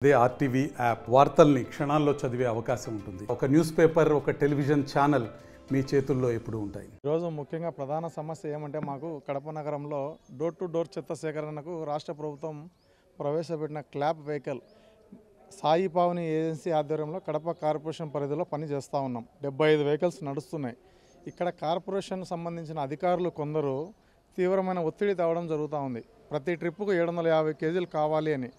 అదే RTV app వార్తల్ని క్షణాల్లో చదివే అవకాశం ఉంటుంది. ఒక న్యూస్ పేపర్, ఒక టెలివిజన్ ఛానల్ మీ చేతుల్లో ఎప్పుడూ ఉంటాయి. ఈరోజు ముఖ్యంగా ప్రధాన సమస్య ఏమంటే మాకు కడప నగరంలో డోర్ టు డోర్ చెత్త సేకరణకు రాష్ట్ర ప్రభుత్వం ప్రవేశపెట్టిన clap vehicle Sai Pavani agency ఆధ్వర్యంలో కడప కార్పొరేషన్ పరిధిలో పనిచేస్తూ ఉన్నాం. 75 వెహికల్స్ నడుస్తున్నాయి. ఇక్కడ కార్పొరేషన్ సంబంధించిన అధికారులు కొందరు తీవ్రమైన ఒత్తిడి తేవడం జరుగుతూ ఉంది. ప్రతి ట్రిప్పుకు 750 కేజీలు కావాలి అని.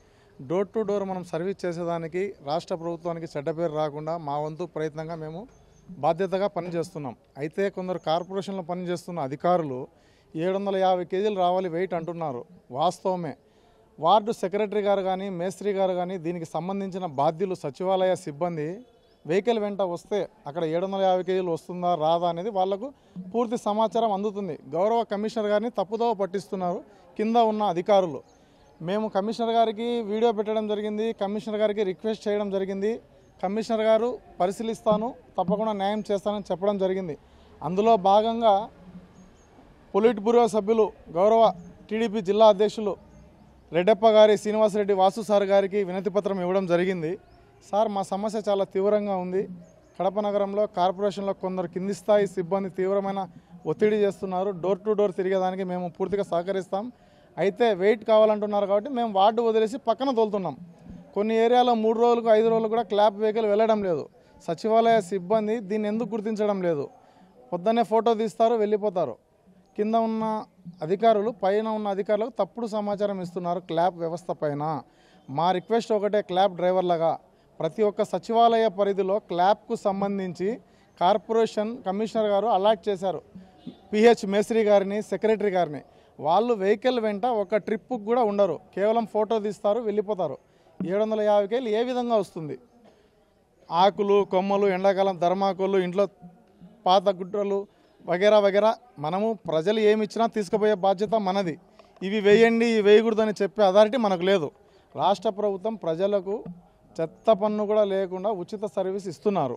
డోర్ టు డోర్ మనం సర్వీస్ చేసేదానికి రాష్ట్ర ప్రభుత్వానికి చెడ్డ పేరు రాకుండా మా వంతు ప్రయత్నంగా మేము బాధ్యతగా పనిచేస్తున్నాం. అయితే కొందరు కార్పొరేషన్లో పనిచేస్తున్న అధికారులు 750 కేజీలు రావాలి వెయిట్ అంటున్నారు. వాస్తవమే. వార్డు సెక్రటరీ గారు కానీ మేస్త్రి గారు కానీ దీనికి సంబంధించిన బాధ్యులు సచివాలయ సిబ్బంది వెహికల్ వెంట వస్తే అక్కడ 750 కేజీలు వస్తుందా రాదా అనేది వాళ్లకు పూర్తి సమాచారం అందుతుంది. గౌరవ కమిషనర్ గారిని తప్పుదోవ పట్టిస్తున్నారు కింద ఉన్న అధికారులు. మేము కమిషనర్ గారికి వీడియో పెట్టడం జరిగింది, కమిషనర్ గారికి రిక్వెస్ట్ చేయడం జరిగింది. కమిషనర్ గారు పరిశీలిస్తాను, తప్పకుండా న్యాయం చేస్తానని చెప్పడం జరిగింది. అందులో భాగంగా పొలిట్ బ్యూరో సభ్యులు గౌరవ టీడీపీ జిల్లా అధ్యక్షులు రెడ్డప్ప గారి శ్రీనివాసరెడ్డి వాసు సార్ గారికి వినతి పత్రం ఇవ్వడం జరిగింది. సార్, మా సమస్య చాలా తీవ్రంగా ఉంది. కడప నగరంలో కార్పొరేషన్లో కొందరు కింది స్థాయి సిబ్బంది తీవ్రమైన ఒత్తిడి చేస్తున్నారు. డోర్ టు డోర్ తిరిగేదానికి మేము పూర్తిగా సహకరిస్తాం. అయితే వెయిట్ కావాలంటున్నారు కాబట్టి మేము వార్డు వదిలేసి పక్కన తోలుతున్నాం. కొన్ని ఏరియాలో 3 రోజులకు 5 రోజులకు కూడా క్లాప్ వెహికల్ వెళ్ళడం లేదు. సచివాలయ సిబ్బంది దీన్ని ఎందుకు గుర్తించడం లేదు? పొద్దున్నే ఫోటో తీస్తారు, వెళ్ళిపోతారు. కింద ఉన్న అధికారులు పైన ఉన్న అధికారులకు తప్పుడు సమాచారం ఇస్తున్నారు క్లాప్ వ్యవస్థ పైన. మా రిక్వెస్ట్ ఒకటే, క్లాప్ డ్రైవర్లుగా ప్రతి ఒక్క సచివాలయ పరిధిలో క్లాప్కు సంబంధించి కార్పొరేషన్ కమిషనర్ గారు అలాట్ చేశారు. పిహెచ్ మేస్త్రి గారిని, సెక్రటరీ గారిని. వాళ్ళు వెహికల్ వెంట ఒక ట్రిప్కు కూడా ఉండరు. కేవలం ఫోటో తీస్తారు, వెళ్ళిపోతారు. 750 కేజీలు ఏ విధంగా వస్తుంది? ఆకులు, కొమ్మలు, ఎండాకాలం ధర్మాకులు, ఇంట్లో పాత గుడ్డలు వగేరా వగేరా మనము ప్రజలు ఏమి ఇచ్చినా తీసుకుపోయే బాధ్యత మనది. ఇవి వేయండి, ఇవి వేయకూడదని చెప్పే అథారిటీ మనకు లేదు. రాష్ట్ర ప్రభుత్వం ప్రజలకు చెత్త పన్ను కూడా లేకుండా ఉచిత సర్వీస్ ఇస్తున్నారు.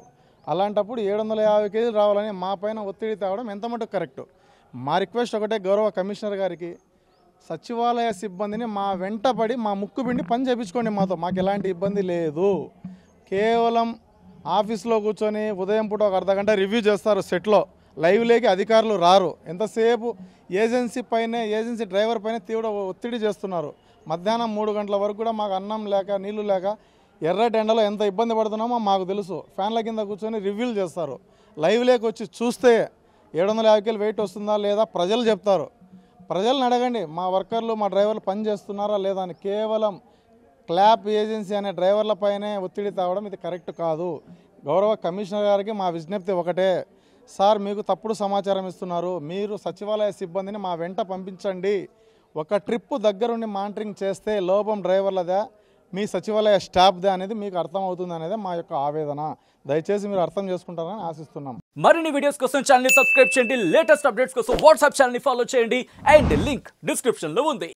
అలాంటప్పుడు 750 కేజీలు రావాలని మా పైన ఒత్తిడి తేవడం ఎంత మటుకు కరెక్టు? మా రిక్వెస్ట్ ఒకటే, గౌరవ కమిషనర్ గారికి సచివాలయ సిబ్బందిని మా వెంటపడి మా ముక్కు పిండి పని చేయించుకోండి. మాకు ఎలాంటి ఇబ్బంది లేదు. కేవలం ఆఫీస్లో కూర్చొని ఉదయం పూట ఒక అర్ధగంట రివ్యూ చేస్తారు. సెట్లో లైవ్లోకి అధికారులు రారు. ఎంతసేపు ఏజెన్సీ డ్రైవర్ పైన తీవ్ర ఒత్తిడి చేస్తున్నారు. మధ్యాహ్నం 3 గంటల వరకు కూడా మాకు అన్నం లేక నీళ్లు లేక ఎర్రటి ఎండలో ఎంత ఇబ్బంది పడుతున్నామో మాకు తెలుసు. ఫ్యాన్ల కింద కూర్చొని రివ్యూలు చేస్తారు. లైవ్లోకి వచ్చి చూస్తే 750 కేజీలు వెయిట్ వస్తుందా లేదా ప్రజలు చెప్తారు. ప్రజలను అడగండి, మా వర్కర్లు మా డ్రైవర్లు పని చేస్తున్నారా లేదా అని. కేవలం క్లాప్ ఏజెన్సీ అనే డ్రైవర్లపైనే ఒత్తిడి తేవడం ఇది కరెక్ట్ కాదు. గౌరవ కమిషనర్ గారికి మా విజ్ఞప్తి ఒకటే, సార్ మీకు తప్పుడు సమాచారం ఇస్తున్నారు. మీరు సచివాలయ సిబ్బందిని మా వెంట పంపించండి. ఒక ట్రిప్ దగ్గరుండి మానిటరింగ్ చేస్తే లోపం డ్రైవర్లదే, మీ సచివాలయ స్టాఫ్దే అనేది మీకు అర్థమవుతుంది అనేది మా యొక్క ఆవేదన. దయచేసి మీరు అర్థం చేసుకుంటారని ఆశిస్తున్నాం. మరిన్ని వీడియోస్ కోసం ఛానల్ ని సబ్స్క్రైబ్ చేయండి. లేటెస్ట్ అప్డేట్స్ కోసం వాట్సాప్ ఛానల్ ని ఫాలో చేయండి. అండ్ లింక్ డిస్క్రిప్షన్ లో ఉంది.